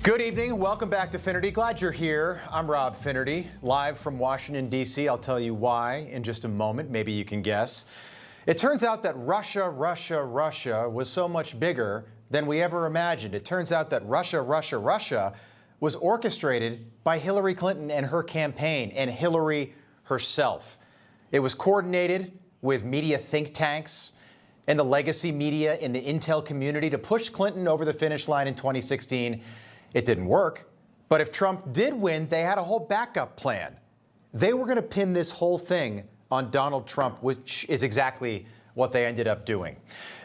Good evening. Welcome back to Finnerty. Glad you're here. I'm Rob Finnerty, live from Washington, D.C. I'll tell you why in just a moment. Maybe you can guess. It turns out that Russia was so much bigger than we ever imagined. It turns out that Russia was orchestrated by Hillary Clinton and her campaign and Hillary herself. It was coordinated with media think tanks and the legacy media in the intel community to push Clinton over the finish line in 2016. It didn't work, but if Trump did win, they had a whole backup plan. They were going to pin this whole thing on Donald Trump, which is exactly what they ended up doing.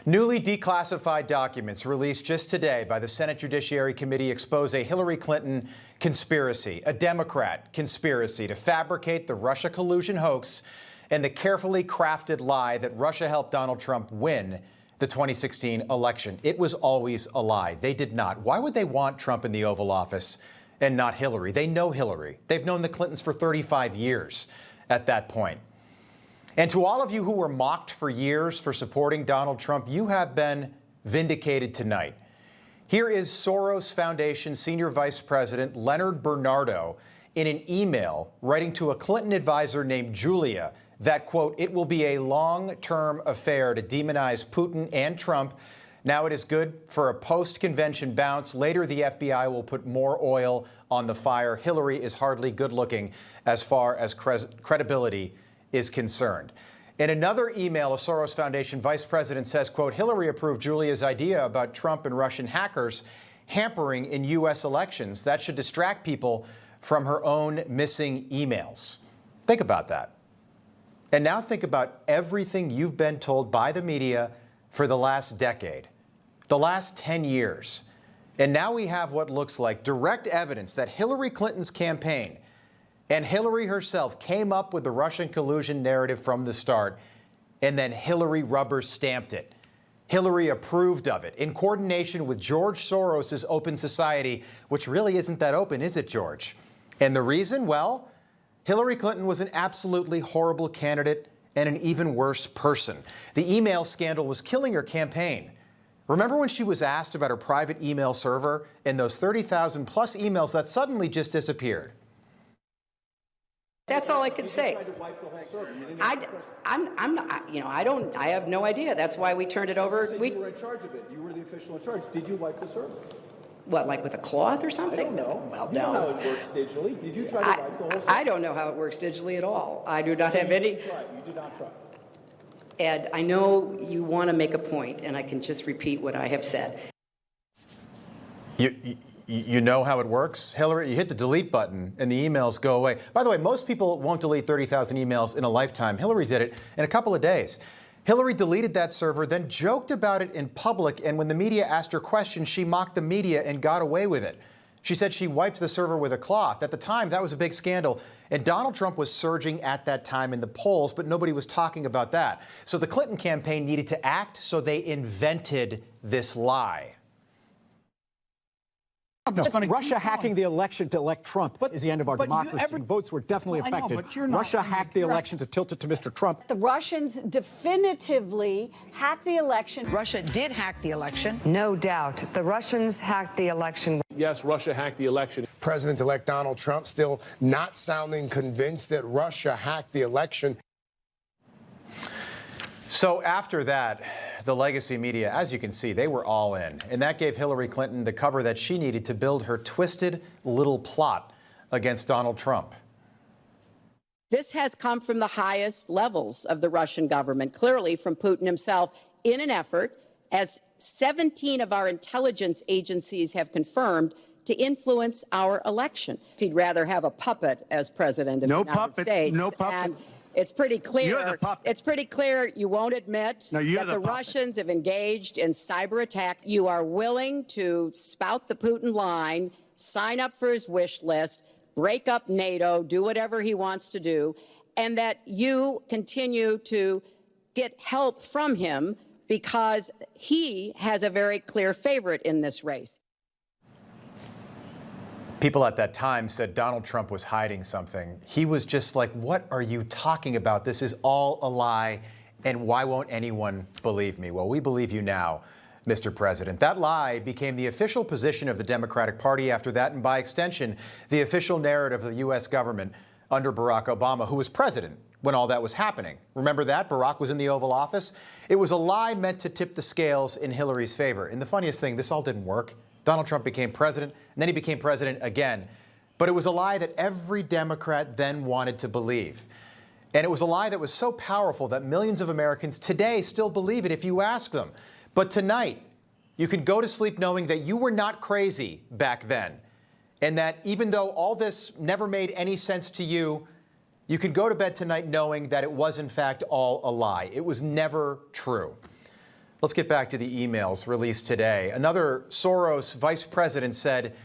Newly declassified documents released just today by the Senate Judiciary Committee expose a Hillary Clinton conspiracy, a Democrat conspiracy to fabricate the Russia collusion hoax and the carefully crafted lie that Russia helped Donald Trump win the 2016 election. It was always a lie. They did not. Why would they want Trump in the Oval Office and not Hillary? They know Hillary. They've known the Clintons for 35 years at that point. And to all of you who were mocked for years for supporting Donald Trump, you have been vindicated tonight. Here is Soros Foundation Senior Vice President Leonard Bernardo in an email writing to a Clinton advisor named Julia that, quote, it will be a long-term affair to demonize Putin and Trump. Now it is good for a post-convention bounce. Later, the FBI will put more oil on the fire. Hillary is hardly good-looking as far as credibility is concerned. In another email, a Soros Foundation vice president says, quote, Hillary approved Julia's idea about Trump and Russian hackers hampering in U.S. elections. That should distract people from her own missing emails. Think about that. And now think about everything you've been told by the media for the last decade, the last 10 years. And now we have what looks like direct evidence that Hillary Clinton's campaign and Hillary herself came up with the Russian collusion narrative from the start, and then Hillary rubber stamped it. Hillary approved of it in coordination with George Soros' Open Society, which really isn't that open, is it, George? And the reason? Well, Hillary Clinton was an absolutely horrible candidate and an even worse person. The email scandal was killing her campaign. Remember when she was asked about her private email server and those 30,000 plus emails that suddenly just disappeared? That's all I could say. I'm not, I have no idea. That's why we turned it over. You were in charge of it. You were the official in charge. Did you wipe the server? What, like with a cloth or something? I don't know. Well, you no. know how it works digitally. Did you try to wipe the whole server? I don't know how it works digitally at all. I do not have any. You did not try. Ed, I know you want to make a point, and I can just repeat what I have said. You know how it works? Hillary, you hit the delete button and the emails go away. By the way, most people won't delete 30,000 emails in a lifetime. Hillary did it in a couple of days. Hillary deleted that server, then joked about it in public, and when the media asked her questions, she mocked the media and got away with it. She said she wiped the server with a cloth. At the time, that was a big scandal, and Donald Trump was surging at that time in the polls, but nobody was talking about that. So the Clinton campaign needed to act, so they invented this lie. Russia hacking the election to elect Trump is the end of our democracy. Votes were definitely affected. Russia hacked the election to tilt it to Mr. Trump. The Russians definitively hacked the election. Russia did hack the election. No doubt. The Russians hacked the election. Yes, Russia hacked the election. President-elect Donald Trump still not sounding convinced that Russia hacked the election. So after that, the legacy media, as you can see, they were all in. And that gave Hillary Clinton the cover that she needed to build her twisted little plot against Donald Trump. This has come from the highest levels of the Russian government, clearly from Putin himself, in an effort, as 17 of our intelligence agencies have confirmed, to influence our election. He'd rather have a puppet as president of the United States. No puppet. And it's pretty clear. You're the puppet. It's pretty clear you won't admit that the Russians have engaged in cyber attacks. You are willing to spout the Putin line, sign up for his wish list, break up NATO, do whatever he wants to do, and that you continue to get help from him because he has a very clear favorite in this race. People at that time said Donald Trump was hiding something. He was just like, what are you talking about? This is all a lie, and why won't anyone believe me? Well, we believe you now. Mr. President. That lie became the official position of the Democratic Party after that, and by extension, the official narrative of the U.S. government under Barack Obama, who was president when all that was happening. Remember that? Barack was in the Oval Office. It was a lie meant to tip the scales in Hillary's favor. And the funniest thing, this all didn't work. Donald Trump became president, and then he became president again. But it was a lie that every Democrat then wanted to believe. And it was a lie that was so powerful that millions of Americans today still believe it if you ask them. But tonight, you can go to sleep knowing that you were not crazy back then. And that even though all this never made any sense to you, you can go to bed tonight knowing that it was in fact all a lie. It was never true. Let's get back to the emails released today. Another Soros vice president said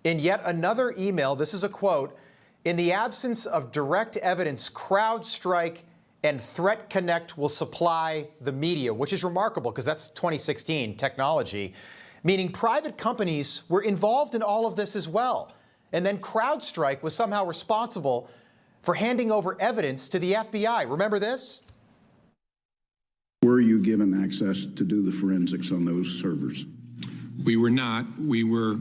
in yet another email, this is a quote, "In the absence of direct evidence, CrowdStrike and Threat Connect will supply the media," which is remarkable because that's 2016 technology, meaning private companies were involved in all of this as well. And then CrowdStrike was somehow responsible for handing over evidence to the FBI. Remember this? Were you given access to do the forensics on those servers? We were not. We were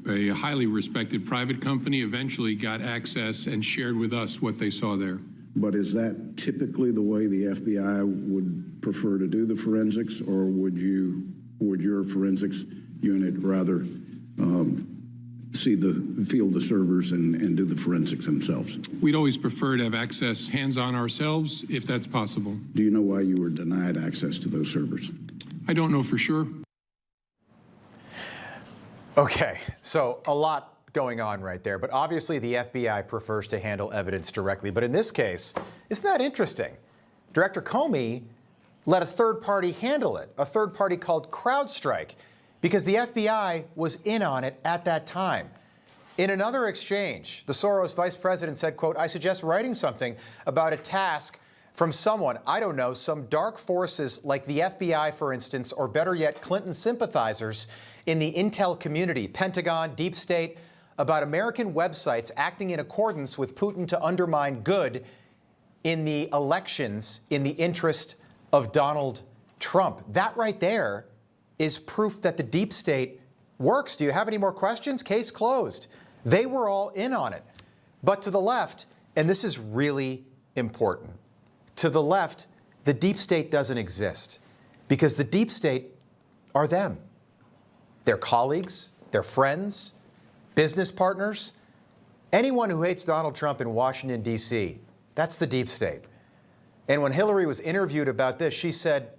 a highly respected private company, eventually got access and shared with us what they saw there. But is that typically the way the FBI would prefer to do the forensics, or would your forensics unit rather feel the servers and do the forensics themselves? We'd always prefer to have access hands-on ourselves, if that's possible. Do you know why you were denied access to those servers? I don't know for sure. Okay, so a lot going on right there, but obviously the FBI prefers to handle evidence directly. But in this case, isn't that interesting? Director Comey let a third party handle it, a third party called CrowdStrike, because the FBI was in on it at that time. In another exchange, the Soros vice president said, quote, "I suggest writing something about a task from someone, I don't know, some dark forces like the FBI, for instance, or better yet, Clinton sympathizers in the intel community, Pentagon, Deep State, about American websites acting in accordance with Putin to undermine good in the elections in the interest of Donald Trump." That right there is proof that the deep state works. Do you have any more questions? Case closed. They were all in on it. But to the left, and this is really important, to the left, the deep state doesn't exist because the deep state are them. Their colleagues, their friends, business partners, anyone who hates Donald Trump in Washington, D.C., that's the deep state. And when Hillary was interviewed about this, she said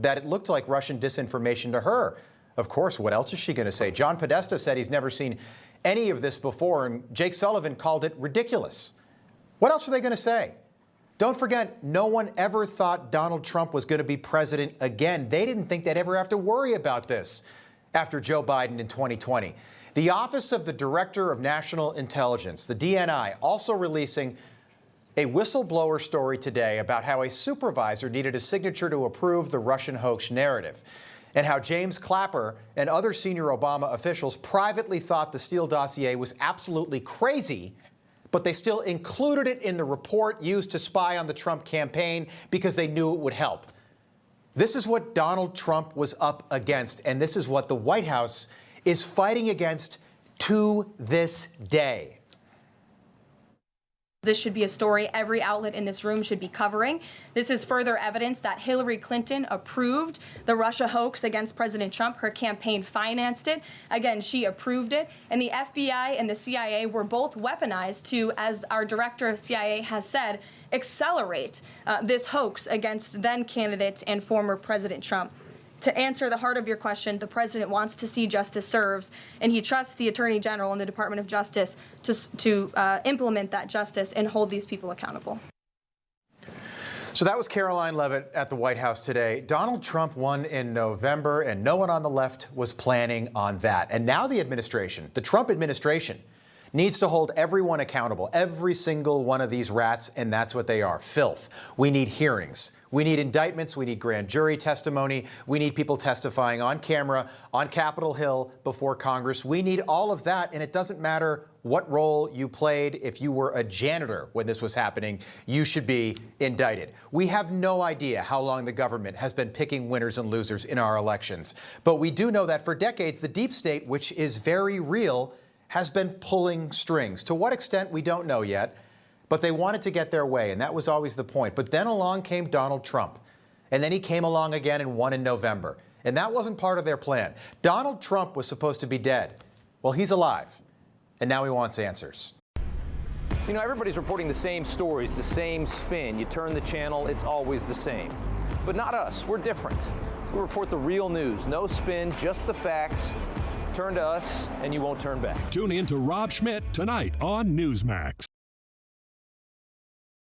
that it looked like Russian disinformation to her. Of course, what else is she going to say? John Podesta said he's never seen any of this before, and Jake Sullivan called it ridiculous. What else are they going to say? Don't forget, no one ever thought Donald Trump was going to be president again. They didn't think they'd ever have to worry about this after Joe Biden in 2020. The Office of the Director of National Intelligence, the DNI, also releasing a whistleblower story today about how a supervisor needed a signature to approve the Russian hoax narrative, and how James Clapper and other senior Obama officials privately thought the Steele dossier was absolutely crazy, but they still included it in the report used to spy on the Trump campaign because they knew it would help. This is what Donald Trump was up against, and this is what the White House is fighting against to this day. This should be a story every outlet in this room should be covering. This is further evidence that Hillary Clinton approved the Russia hoax against President Trump. Her campaign financed it. Again, she approved it. And the FBI and the CIA were both weaponized to, as our director of CIA has said, accelerate this hoax against then candidate and former President Trump. To answer the heart of your question, the president wants to see justice served, and he trusts the Attorney General and the Department of Justice to implement that justice and hold these people accountable. So that was Caroline Leavitt at the White House today. Donald Trump won in November, and no one on the left was planning on that. And now the administration, the Trump administration, needs to hold everyone accountable, every single one of these rats, and that's what they are, filth. We need hearings. We need indictments. We need grand jury testimony. We need people testifying on camera, on Capitol Hill, before Congress. We need all of that, and it doesn't matter what role you played. If you were a janitor when this was happening, you should be indicted. We have no idea how long the government has been picking winners and losers in our elections. But we do know that for decades, the deep state, which is very real, has been pulling strings. To what extent, we don't know yet. But they wanted to get their way, and that was always the point. But then along came Donald Trump. And then he came along again and won in November. And that wasn't part of their plan. Donald Trump was supposed to be dead. Well, he's alive. And now he wants answers. You know, everybody's reporting the same stories, the same spin. You turn the channel, it's always the same. But not us. We're different. We report the real news. No spin, just the facts. Turn to us, and you won't turn back. Tune in to Rob Schmidt tonight on Newsmax.